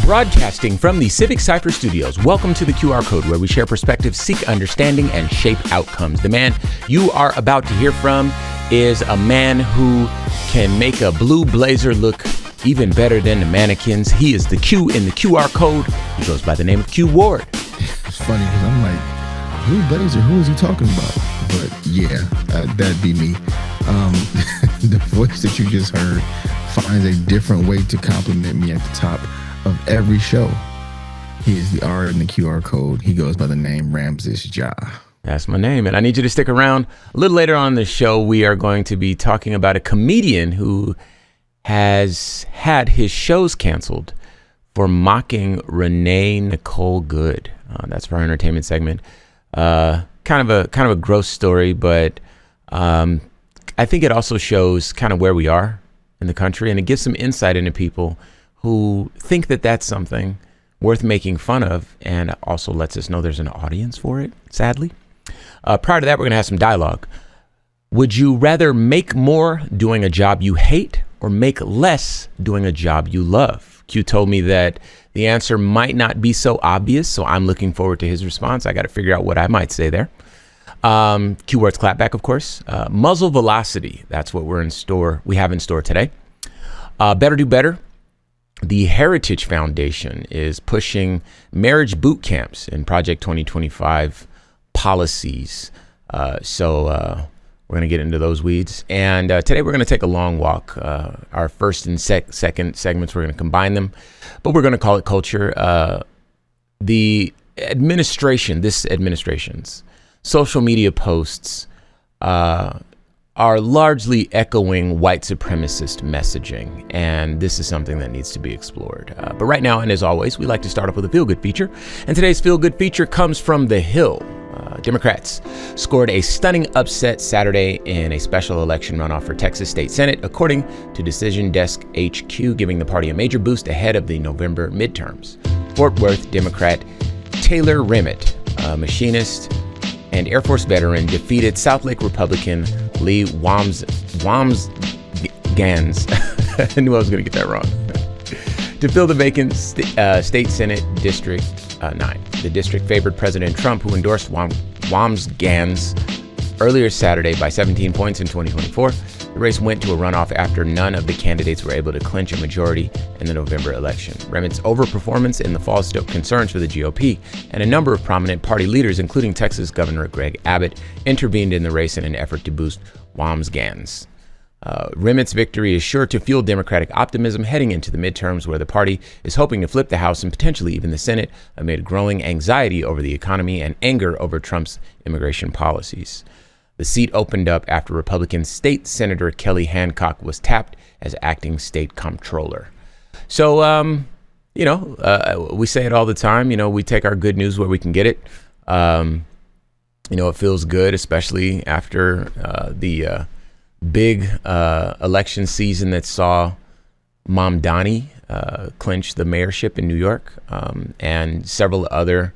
Broadcasting from the Civic Cypher Studios, welcome to the QR Code, where we share perspectives, seek understanding, and shape outcomes. The man you are about to hear from is a man who can make a blue blazer look even better than the mannequins. He is the Q in the QR Code. He goes by the name of Q Ward. It's funny because I'm like, blue blazer, who is he talking about? But yeah, that'd be me. The voice that you just heard finds a different way to compliment me at the top of every show. He is the R in the QR Code. He goes by the name Ramses Ja. That's my name, and I need you to stick around. A little later on in the show, we are going to be talking about a comedian who has had his shows canceled for mocking Renee Nicole Good. That's for our entertainment segment. Kind of a gross story, but I think it also shows kind of where we are in the country, and it gives some insight into people who think that that's something worth making fun of, and also lets us know there's an audience for it, sadly. Prior to that, we're going to have some dialogue. Would you rather make more doing a job you hate or make less doing a job you love? Q told me that the answer might not be so obvious, so I'm looking forward to his response. I got to figure out what I might say there. Q Word's clapback, of course. Muzzle velocity, that's what we have in store today. Better do better. The Heritage Foundation is pushing marriage boot camps in Project 2025 policies. So we're going to get into those weeds. And today we're going to take a long walk. Our first and second segments, we're going to combine them, but we're going to call it culture. This administration's social media posts are largely echoing white supremacist messaging, and this is something that needs to be explored. But right now, and as always, we like to start off with a feel-good feature, and today's feel-good feature comes from The Hill. Democrats scored a stunning upset Saturday in a special election runoff for Texas State Senate, according to Decision Desk HQ, giving the party a major boost ahead of the November midterms. Fort Worth Democrat Taylor Remitt, a machinist and Air Force veteran, defeated Southlake Republican Lee Wamsgans. I knew I was going to get that wrong. To fill the vacant State Senate District 9. The district favored President Trump, who endorsed Wamsgans earlier Saturday by 17 points in 2024. The race went to a runoff after none of the candidates were able to clinch a majority in the November election. Remitt's overperformance in the fall stoked concerns for the GOP, and a number of prominent party leaders, including Texas Governor Greg Abbott, intervened in the race in an effort to boost Wamsgans. Remitt's victory is sure to fuel Democratic optimism heading into the midterms, where the party is hoping to flip the House and potentially even the Senate amid growing anxiety over the economy and anger over Trump's immigration policies. The seat opened up after Republican State Senator Kelly Hancock was tapped as acting state comptroller. So, we say it all the time. We take our good news where we can get it. It feels good, especially after the big election season that saw Mamdani clinch the mayorship in New York, and several other,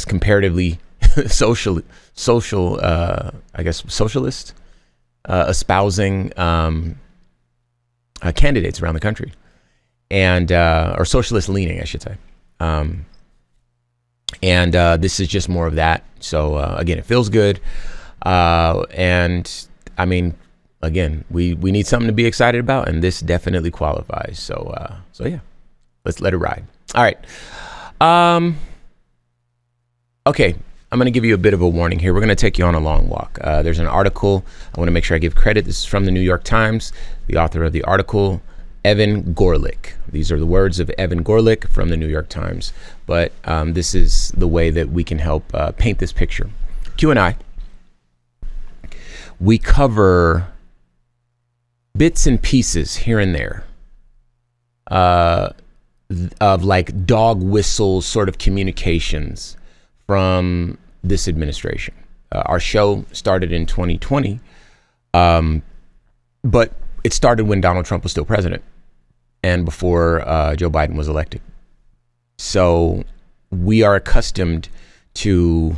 comparatively socialist, espousing candidates around the country, and or socialist leaning, I should say. And this is just more of that. So again, it feels good, and I mean, again, we need something to be excited about, and this definitely qualifies. So yeah, let's let it ride. All right. Okay. I'm going to give you a bit of a warning here. We're going to take you on a long walk. There's an article. I want to make sure I give credit. This is from the New York Times. The author of the article, Evan Gorlick. These are the words of Evan Gorlick from the New York Times. But this is the way that we can help paint this picture. Q and I, we cover bits and pieces here and there of like dog whistle sort of communications from this administration. Our show started in 2020, but it started when Donald Trump was still president and before Joe Biden was elected. So we are accustomed to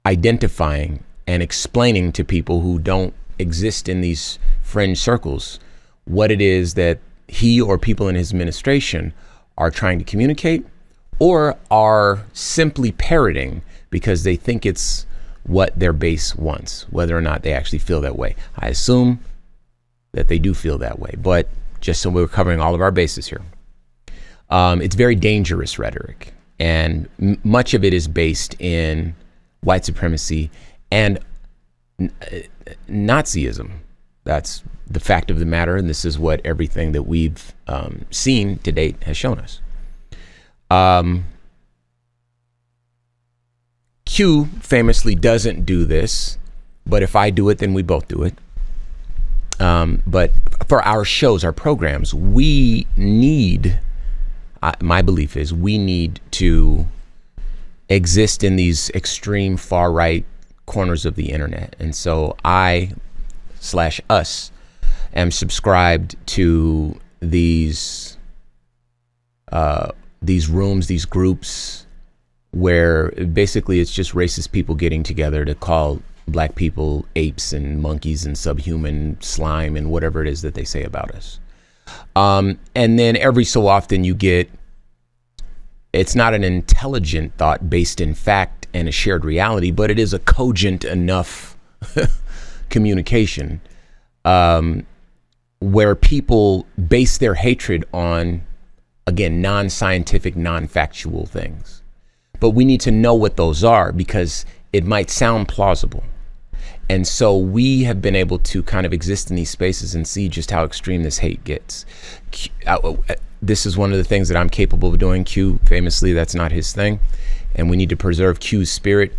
identifying and explaining to people who don't exist in these fringe circles what it is that he or people in his administration are trying to communicate, or are simply parroting because they think it's what their base wants, whether or not they actually feel that way. I assume that they do feel that way, but just so we're covering all of our bases here. It's very dangerous rhetoric, and much of it is based in white supremacy and Nazism. That's the fact of the matter, and this is what everything that we've seen to date has shown us. Q famously doesn't do this, but if I do it, then we both do it. But for our shows, our programs, we need, my belief is, we need to exist in these extreme far right corners of the internet. And so I/us am subscribed to these rooms, these groups, where basically it's just racist people getting together to call black people apes and monkeys and subhuman slime and whatever it is that they say about us. And then every so often you get, it's not an intelligent thought based in fact and a shared reality, but it is a cogent enough communication where people base their hatred on, again, non-scientific, non-factual things. But we need to know what those are because it might sound plausible. And so we have been able to kind of exist in these spaces and see just how extreme this hate gets. This is one of the things that I'm capable of doing. Q, famously, that's not his thing. And we need to preserve Q's spirit.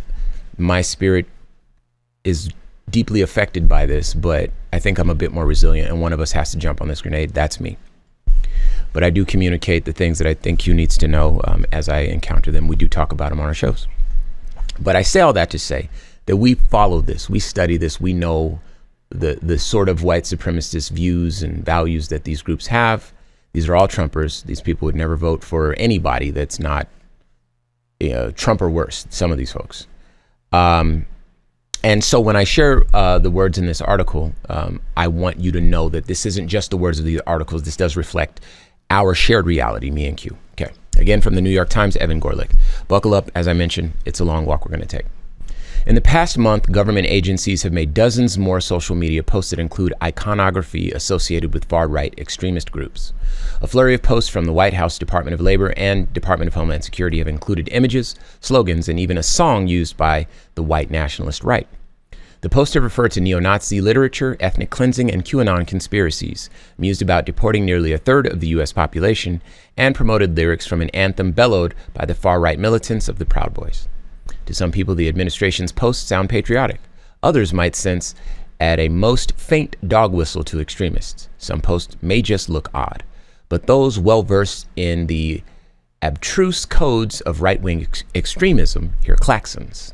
My spirit is deeply affected by this, but I think I'm a bit more resilient, and one of us has to jump on this grenade. That's me. But I do communicate the things that I think Q needs to know as I encounter them. We do talk about them on our shows. But I say all that to say that we follow this, we study this, we know the sort of white supremacist views and values that these groups have. These are all Trumpers. These people would never vote for anybody that's not Trump or worse, some of these folks. And so when I share the words in this article, I want you to know that this isn't just the words of the articles. This does reflect our shared reality, me and Q. Okay. Again, from the New York Times, Evan Gorlick. Buckle up. As I mentioned, it's a long walk we're going to take. In the past month, government agencies have made dozens more social media posts that include iconography associated with far-right extremist groups. A flurry of posts from the White House, Department of Labor, and Department of Homeland Security have included images, slogans, and even a song used by the white nationalist right. The posts have referred to neo-Nazi literature, ethnic cleansing, and QAnon conspiracies, mused about deporting nearly a third of the U.S. population, and promoted lyrics from an anthem bellowed by the far-right militants of the Proud Boys. To some people, the administration's posts sound patriotic. Others might sense at a most faint dog whistle to extremists. Some posts may just look odd. But those well-versed in the abstruse codes of right-wing extremism hear claxons.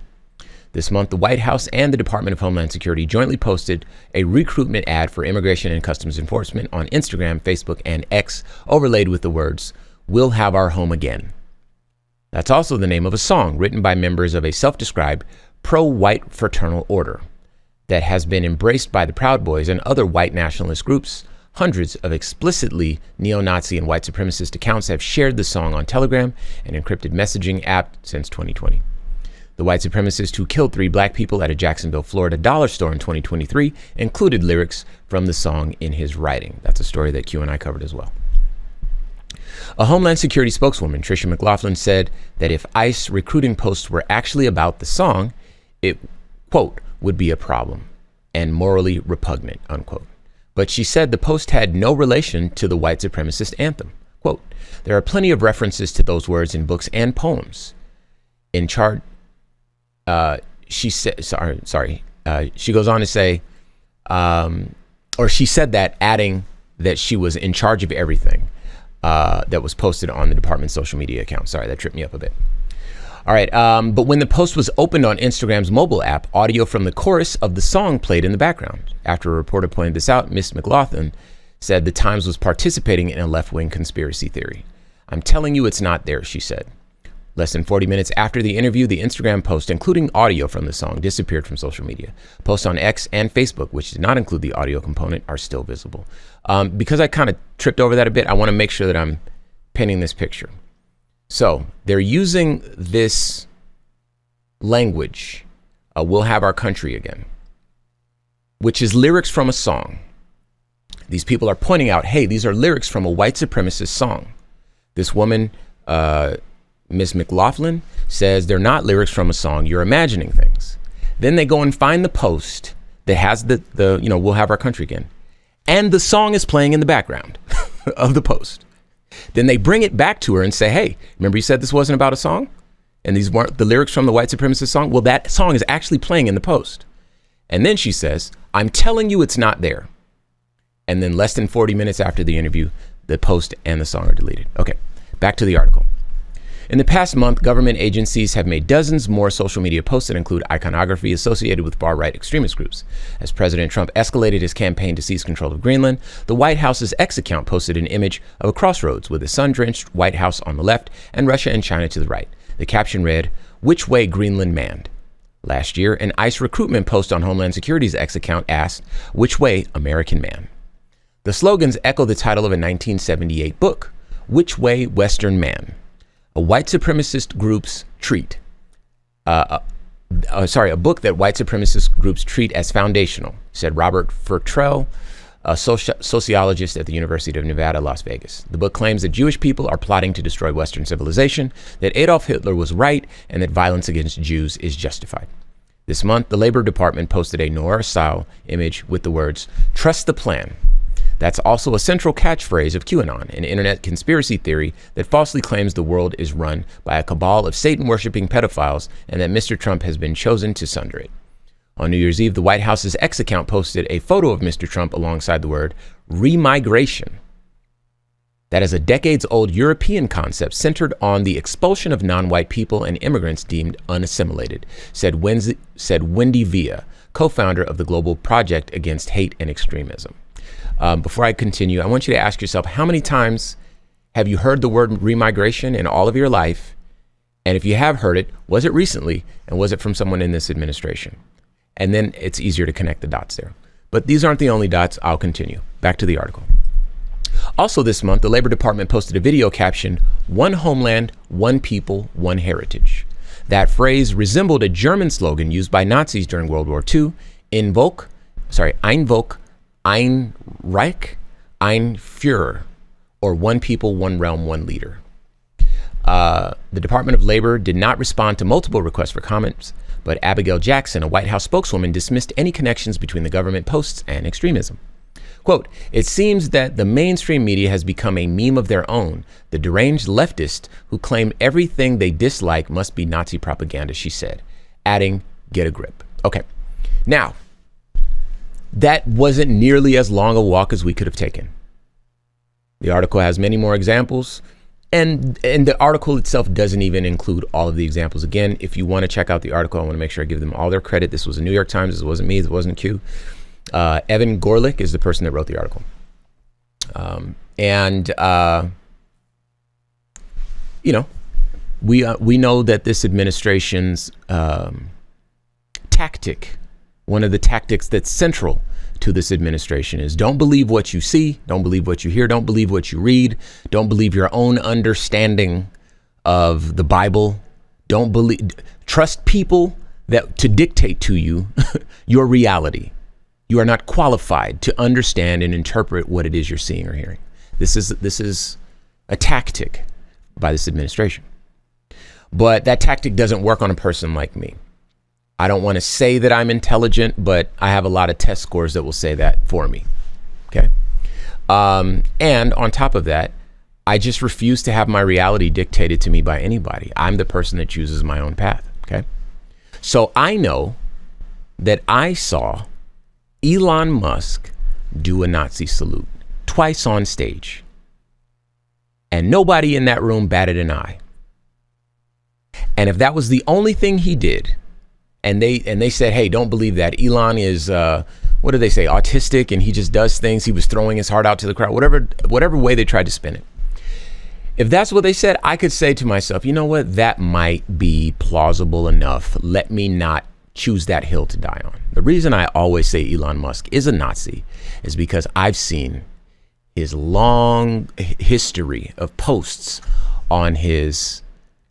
This month, the White House and the Department of Homeland Security jointly posted a recruitment ad for Immigration and Customs Enforcement on Instagram, Facebook, and X, overlaid with the words, "We'll have our home again." That's also the name of a song written by members of a self-described pro-white fraternal order that has been embraced by the Proud Boys and other white nationalist groups. Hundreds of explicitly neo-Nazi and white supremacist accounts have shared the song on Telegram, an encrypted messaging app, since 2020. The white supremacist who killed 3 black people at a Jacksonville, Florida dollar store in 2023 included lyrics from the song in his writing. That's a story that Q and I covered as well. A Homeland Security spokeswoman, Tricia McLaughlin, said that if ICE recruiting posts were actually about the song, it, quote, would be a problem and morally repugnant, unquote. But she said the post had no relation to the white supremacist anthem. Quote, there are plenty of references to those words in books and poems. In chart, she said, she goes on to say, or she said that, adding that she was in charge of everything that was posted on the department's social media account. Sorry, that tripped me up a bit. All right, but when the post was opened on Instagram's mobile app, audio from the chorus of the song played in the background. After a reporter pointed this out, Ms. McLaughlin said the Times was participating in a left-wing conspiracy theory. I'm telling you it's not there, she said. Less than 40 minutes after the interview, the Instagram post, including audio from the song, disappeared from social media. Posts on X and Facebook, which did not include the audio component, are still visible. Because I kind of tripped over that a bit, I want to make sure that I'm painting this picture. So they're using this language, "We'll have our country again," which is lyrics from a song. These people are pointing out, hey, these are lyrics from a white supremacist song. This woman, Ms. McLaughlin, says they're not lyrics from a song, you're imagining things. Then they go and find the post that has the "We'll have our country again." And the song is playing in the background of the post. Then they bring it back to her and say, hey, remember you said this wasn't about a song? And these weren't the lyrics from the white supremacist song? Well, that song is actually playing in the post. And then she says, I'm telling you it's not there. And then less than 40 minutes after the interview, the post and the song are deleted. Okay, back to the article. In the past month, government agencies have made dozens more social media posts that include iconography associated with far-right extremist groups. As President Trump escalated his campaign to seize control of Greenland, the White House's X account posted an image of a crossroads with the sun-drenched White House on the left and Russia and China to the right. The caption read, "Which way Greenland manned?" Last year, an ICE recruitment post on Homeland Security's X account asked, "Which way American man?" The slogans echo the title of a 1978 book, Which Way Western Man? A white supremacist groups treat, a book that white supremacist groups treat as foundational, said Robert Fertrell, a sociologist at the University of Nevada, Las Vegas. The book claims that Jewish people are plotting to destroy Western civilization, that Adolf Hitler was right, and that violence against Jews is justified. This month, the Labor Department posted a noir-style image with the words, "Trust the plan." That's also a central catchphrase of QAnon, an internet conspiracy theory that falsely claims the world is run by a cabal of Satan-worshipping pedophiles and that Mr. Trump has been chosen to sunder it. On New Year's Eve, the White House's X account posted a photo of Mr. Trump alongside the word remigration. That is a decades-old European concept centered on the expulsion of non-white people and immigrants deemed unassimilated, said Wendy Villa, co-founder of the Global Project Against Hate and Extremism. Before I continue, I want you to ask yourself, how many times have you heard the word remigration in all of your life? And if you have heard it, was it recently? And was it from someone in this administration? And then it's easier to connect the dots there. But these aren't the only dots. I'll continue. Back to the article. Also this month, the Labor Department posted a video captioned, "One homeland, one people, one heritage." That phrase resembled a German slogan used by Nazis during World War II, Ein Volk, Ein Reich, Ein Führer, or one people, one realm, one leader. The Department of Labor did not respond to multiple requests for comments, but Abigail Jackson, a White House spokeswoman, dismissed any connections between the government posts and extremism. Quote, "It seems that the mainstream media has become a meme of their own, the deranged leftists who claim everything they dislike must be Nazi propaganda," she said, adding, "Get a grip." Okay, now, that wasn't nearly as long a walk as we could have taken. The article has many more examples, and the article itself doesn't even include all of the examples. Again, if you want to check out the article, I want to make sure I give them all their credit. This was the New York Times. This wasn't me. This wasn't Q. Evan Gorlick is the person that wrote the article. We know that this administration's tactic, one of the tactics that's central to this administration, is don't believe what you see, don't believe what you hear, don't believe what you read, don't believe your own understanding of the Bible, trust people that to dictate to you your reality. You are not qualified to understand and interpret what it is you're seeing or hearing. This is a tactic by this administration. But that tactic doesn't work on a person like me. I don't want to say that I'm intelligent, but I have a lot of test scores that will say that for me. Okay. And on top of that, I just refuse to have my reality dictated to me by anybody. I'm the person that chooses my own path. Okay. So I know that I saw Elon Musk do a Nazi salute twice on stage, and nobody in that room batted an eye. And if that was the only thing he did, and they said, hey, don't believe that, Elon is what do they say, autistic, and he just does things, he was throwing his heart out to the crowd, whatever way they tried to spin it. If that's what they said, I could say to myself, you know what, that might be plausible enough. Let me not choose that hill to die on. The reason I always say Elon Musk is a Nazi is because I've seen his long history of posts on his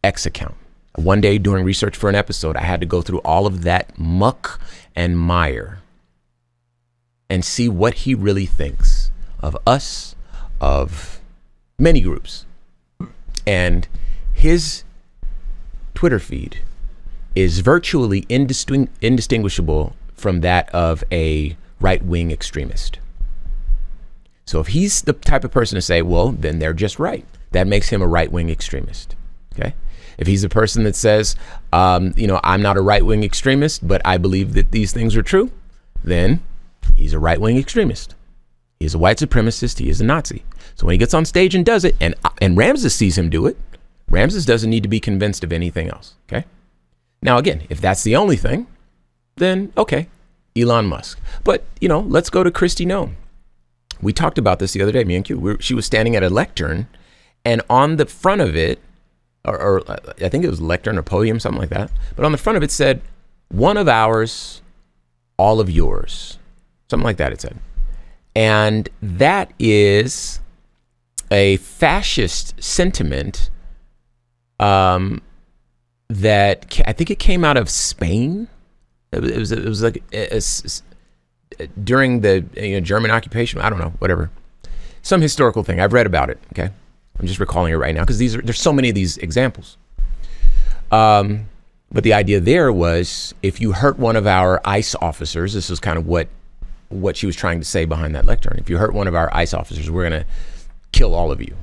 X account. One day doing research for an episode, I had to go through all of that muck and mire and see what he really thinks of us, of many groups. And his Twitter feed is virtually indistinguishable from that of a right-wing extremist. So if he's the type of person to say, well, then they're just right, that makes him a right-wing extremist. Okay. If he's a person that says, I'm not a right-wing extremist, but I believe that these things are true, then he's a right-wing extremist. He's a white supremacist. He is a Nazi. So when he gets on stage and does it, and Ramses sees him do it, Ramses doesn't need to be convinced of anything else. Okay. Now, again, if that's the only thing, then okay, Elon Musk. But, let's go to Kristi Noem. We talked about this the other day, me and Q. She was standing at a lectern, and on the front of it, or I think it was a lectern or podium, something like that. But on the front of it said, one of ours, all of yours. Something like that it said. And that is a fascist sentiment that I think it came out of Spain. It was like during the German occupation. I don't know, whatever. Some historical thing. I've read about it. Okay, I'm just recalling it right now because there's so many of these examples. But the idea there was if you hurt one of our ICE officers, this is kind of what she was trying to say behind that lectern. If you hurt one of our ICE officers, we're going to kill all of you.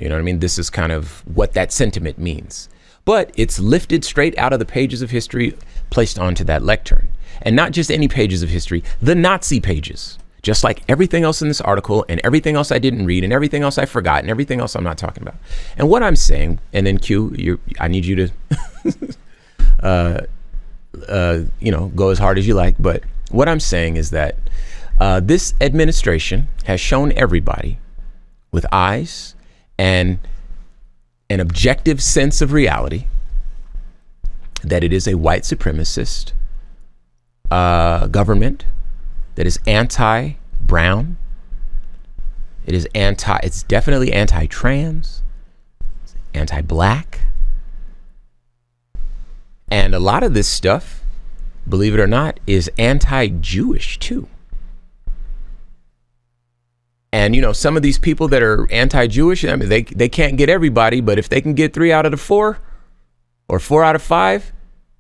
You know what I mean? This is kind of what that sentiment means. But it's lifted straight out of the pages of history, placed onto that lectern. And not just any pages of history, the Nazi pages. Just like everything else in this article and everything else I didn't read and everything else I forgot and everything else I'm not talking about. And what I'm saying, and then Q, I need you to go as hard as you like. But what I'm saying is that this administration has shown everybody with eyes and an objective sense of reality that it is a white supremacist government that is anti-brown. It's definitely anti-trans, anti-black. And a lot of this stuff, believe it or not, is anti-Jewish too. And, some of these people that are anti-Jewish, I mean, they can't get everybody, but if they can get 3 out of the 4 or 4 out of 5,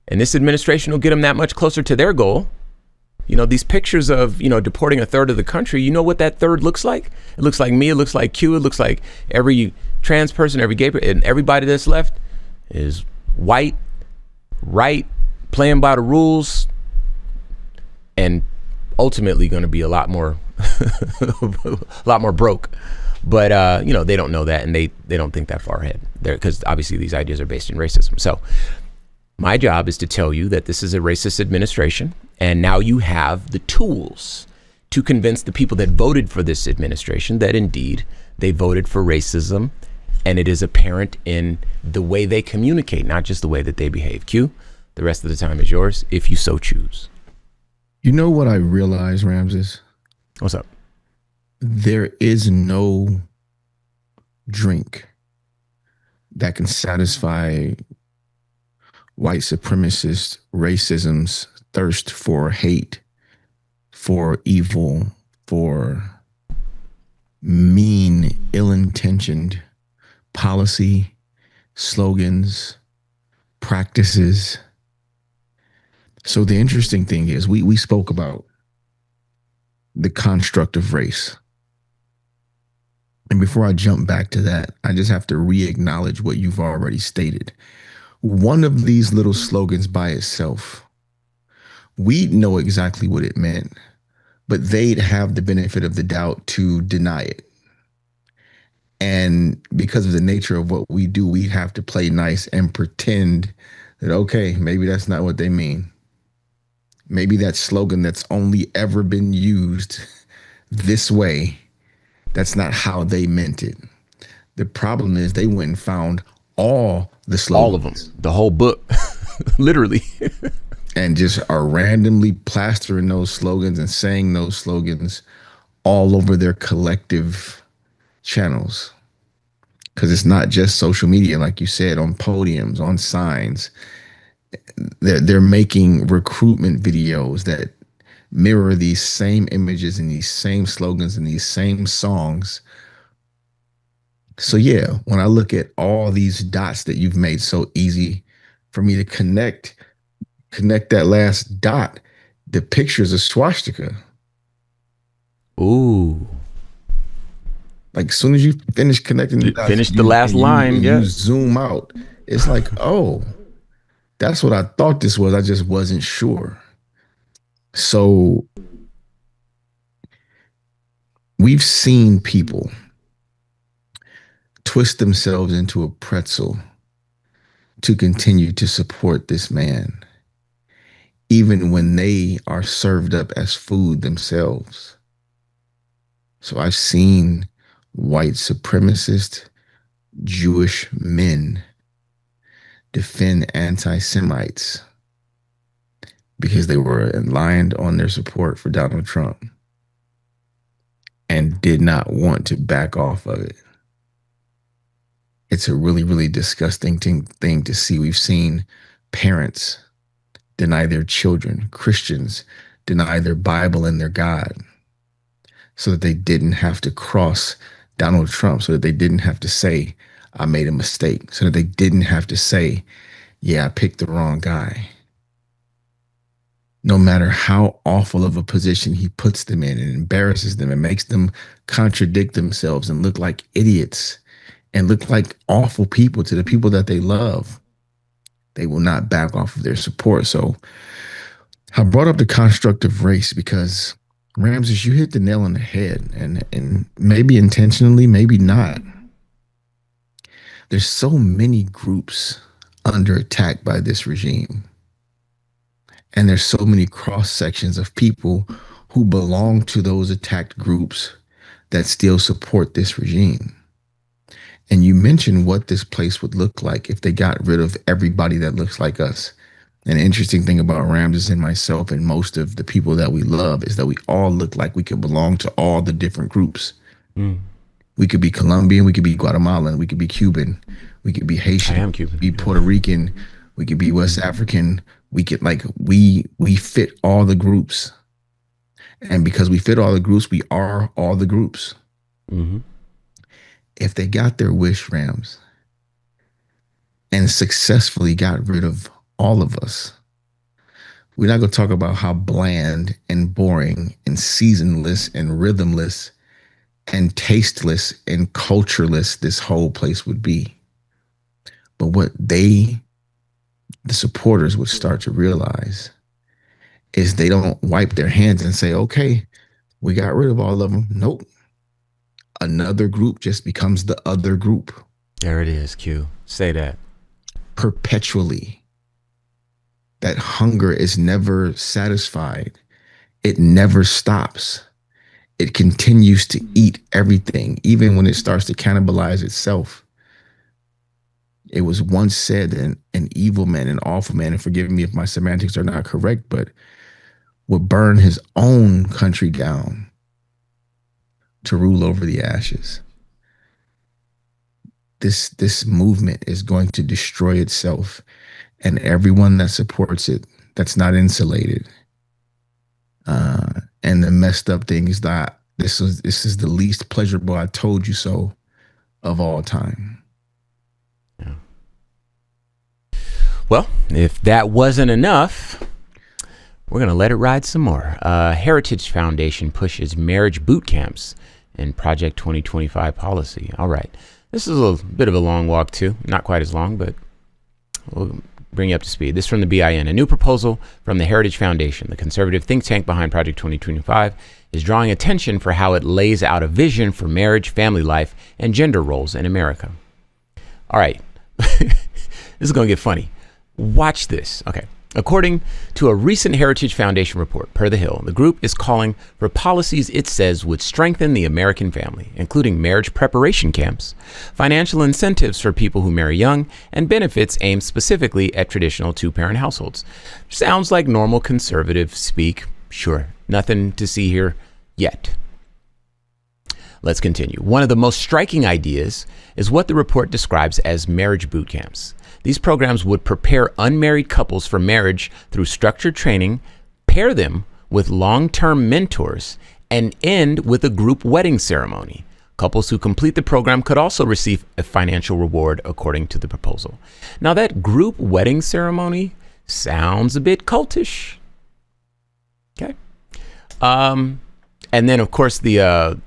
and this administration will get them that much closer to their goal. These pictures of, deporting a third of the country, you know what that third looks like? It looks like me, it looks like Q, it looks like every trans person, every gay person, and everybody that's left is white, right, playing by the rules, and ultimately going to be a lot more broke. But they don't know that, and they don't think that far ahead there, because obviously these ideas are based in racism. So my job is to tell you that this is a racist administration, and now you have the tools to convince the people that voted for this administration that indeed they voted for racism, and it is apparent in the way they communicate, not just the way that they behave. Q, the rest of the time is yours if you so choose. You know what I realized, Ramses? What's up? There is no drink that can satisfy white supremacist racism's thirst for hate, for evil, for mean, ill-intentioned policy, slogans, practices. So the interesting thing is we spoke about the construct of race. And before I jump back to that, I just have to re-acknowledge what you've already stated. One of these little slogans by itself, we know exactly what it meant, but they'd have the benefit of the doubt to deny it. And because of the nature of what we do, we have to play nice and pretend that, okay, maybe that's not what they mean. Maybe that slogan that's only ever been used this way, that's not how they meant it. The problem is they went and found all the All of them, slogans the whole book, literally. and just are randomly plastering those slogans and saying those slogans all over their collective channels. Because it's not just social media, like you said, on podiums, on signs. They're making recruitment videos that mirror these same images and these same slogans and these same songs. So yeah, when I look at all these dots that you've made so easy for me to connect that last dot, the picture's a swastika. Ooh. Like as soon as you finish connecting the dots, Finish the last line. you Yeah. zoom out. It's like, oh, that's what I thought this was. I just wasn't sure. So we've seen people twist themselves into a pretzel to continue to support this man, even when they are served up as food themselves. So I've seen white supremacist Jewish men defend anti Semites because they were aligned on their support for Donald Trump and did not want to back off of it. It's a really, really disgusting thing to see. We've seen parents deny their children, Christians deny their Bible and their God, so that they didn't have to cross Donald Trump, so that they didn't have to say, I made a mistake, so that they didn't have to say, yeah, I picked the wrong guy. No matter how awful of a position he puts them in and embarrasses them and makes them contradict themselves and look like idiots and look like awful people to the people that they love, they will not back off of their support. So I brought up the construct of race because, Ramses, you hit the nail on the head, and maybe intentionally, maybe not. There's so many groups under attack by this regime. And there's so many cross sections of people who belong to those attacked groups that still support this regime. And you mentioned what this place would look like if they got rid of everybody that looks like us. An interesting thing about Ramses and myself and most of the people that we love is that we all look like we could belong to all the different groups. Mm. We could be Colombian, we could be Guatemalan, we could be Cuban, we could be Haitian, I am Cuban. We could be Puerto Rican, we could be West African. We could we fit all the groups. And because we fit all the groups, we are all the groups. Mm-hmm. If they got their wish, Rams, and successfully got rid of all of us, we're not going to talk about how bland and boring and seasonless and rhythmless and tasteless and cultureless this whole place would be. But what the supporters would start to realize is they don't wipe their hands and say, okay, we got rid of all of them. Nope. Another group just becomes the other group. There it is, Q. Say that. Perpetually. That hunger is never satisfied. It never stops. It continues to eat everything, even when it starts to cannibalize itself. It was once said an evil man, an awful man, and forgive me if my semantics are not correct, but would burn his own country down to rule over the ashes. This movement is going to destroy itself, and everyone that supports it that's not insulated. And the messed up thing is that this is the least pleasurable I told you so of all time. Yeah. Well, if that wasn't enough, we're going to let it ride some more. Heritage Foundation pushes marriage boot camps in Project 2025 policy. All right. This is a bit of a long walk, too. Not quite as long, but we'll bring you up to speed. This is from the BIN. A new proposal from the Heritage Foundation, the conservative think tank behind Project 2025, is drawing attention for how it lays out a vision for marriage, family life, and gender roles in America. All right. This is going to get funny. Watch this. Okay. According to a recent Heritage Foundation report, per The Hill, the group is calling for policies it says would strengthen the American family, including marriage preparation camps, financial incentives for people who marry young, and benefits aimed specifically at traditional two-parent households. Sounds like normal conservative speak. Sure, nothing to see here yet. Let's continue. One of the most striking ideas is what the report describes as marriage boot camps. These programs would prepare unmarried couples for marriage through structured training, pair them with long-term mentors, and end with a group wedding ceremony. Couples who complete the program could also receive a financial reward according to the proposal. Now, that group wedding ceremony sounds a bit cultish. Okay. And then, of course, the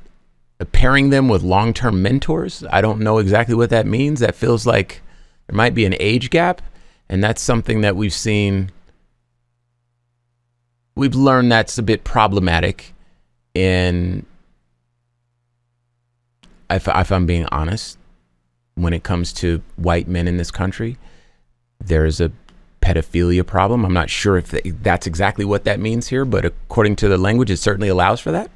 pairing them with long-term mentors. I don't know exactly what that means. That feels like there might be an age gap, and that's something that we've learned that's a bit problematic in, if I'm being honest, when it comes to white men in this country. There's a pedophilia problem. I'm not sure if that's exactly what that means here, but according to the language, it certainly allows for that.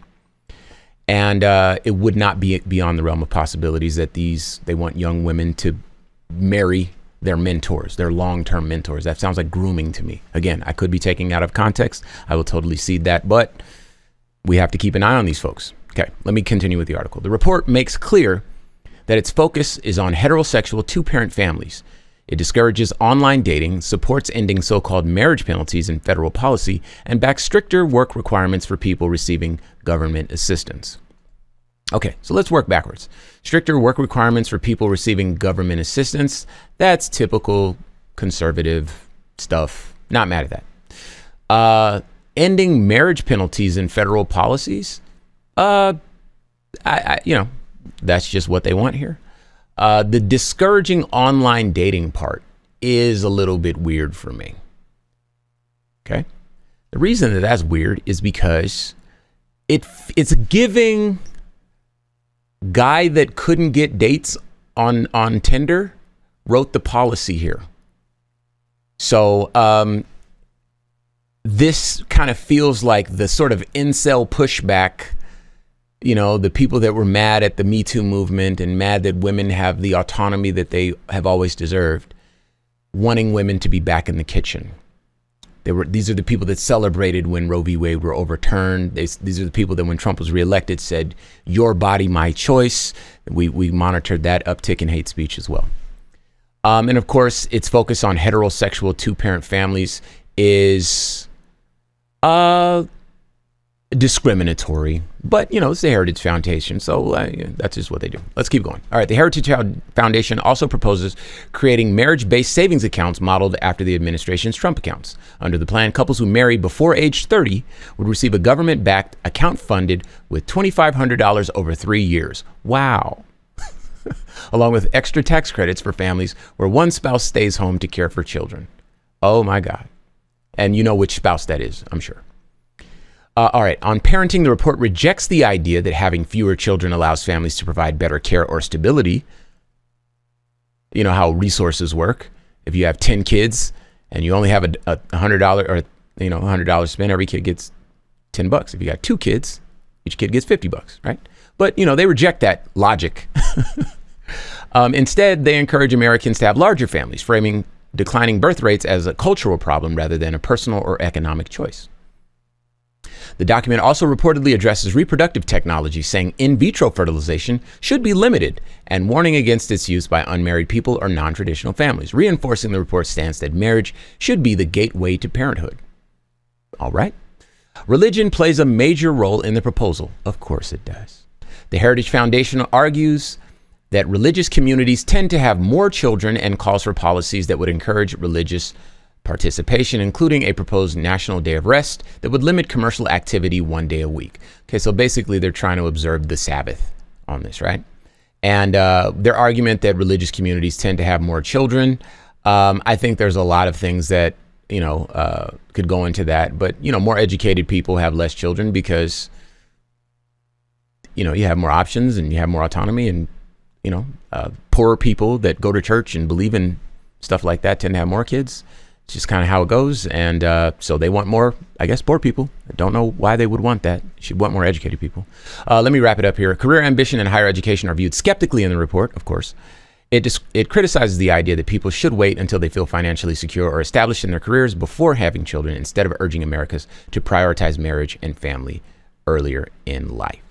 And it would not be beyond the realm of possibilities that they want young women to marry their mentors, their long-term mentors. That sounds like grooming to me. Again, I could be taking out of context. I will totally cede that, but we have to keep an eye on these folks. Okay, let me continue with the article. The report makes clear that its focus is on heterosexual two-parent families. It discourages online dating, supports ending so-called marriage penalties in federal policy, and backs stricter work requirements for people receiving government assistance. Okay, so let's work backwards. Stricter work requirements for people receiving government assistance. That's typical conservative stuff. Not mad at that. Ending marriage penalties in federal policies. That's just what they want here. The discouraging online dating part is a little bit weird for me. Okay. The reason that that's weird is because it's giving guy that couldn't get dates on Tinder wrote the policy here. So this kind of feels like the sort of incel pushback, the people that were mad at the Me Too movement and mad that women have the autonomy that they have always deserved, wanting women to be back in the kitchen. These are the people that celebrated when Roe v. Wade were overturned. These are the people that when Trump was reelected said, your body, my choice. We monitored that uptick in hate speech as well. And of course, its focus on heterosexual two-parent families is discriminatory, but it's the Heritage Foundation, so that's just what they do. Let's keep going. All right, the Heritage Foundation also proposes creating marriage-based savings accounts modeled after the administration's Trump accounts. Under the plan, couples who marry before age 30 would receive a government-backed account funded with $2,500 over 3 years. Wow. Along with extra tax credits for families where one spouse stays home to care for children. Oh my God. And you know which spouse that is, I'm sure. All right. On parenting, the report rejects the idea that having fewer children allows families to provide better care or stability. You know how resources work. If you have 10 kids and you only have a $100 or $100 spent, every kid gets $10. If you got 2 kids, each kid gets $50, right? But they reject that logic. Instead, they encourage Americans to have larger families, framing declining birth rates as a cultural problem rather than a personal or economic choice. The document also reportedly addresses reproductive technology, saying in vitro fertilization should be limited and warning against its use by unmarried people or non-traditional families, reinforcing the report's stance that marriage should be the gateway to parenthood. All right. Religion plays a major role in the proposal. Of course it does. The Heritage Foundation argues that religious communities tend to have more children and calls for policies that would encourage religious participation, including a proposed national day of rest that would limit commercial activity 1 day a week. Okay, so basically they're trying to observe the Sabbath on this, right? And their argument that religious communities tend to have more children, I think there's a lot of things that, could go into that. But, more educated people have less children because, you have more options and you have more autonomy. And, poorer people that go to church and believe in stuff like that tend to have more kids. It's just kind of how it goes. And so they want more, I guess, poor people. I don't know why they would want that. Should want more educated people. Let me wrap it up here. Career ambition and higher education are viewed skeptically in the report, of course. It criticizes the idea that people should wait until they feel financially secure or established in their careers before having children, instead of urging Americans to prioritize marriage and family earlier in life.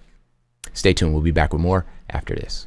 Stay tuned. We'll be back with more after this.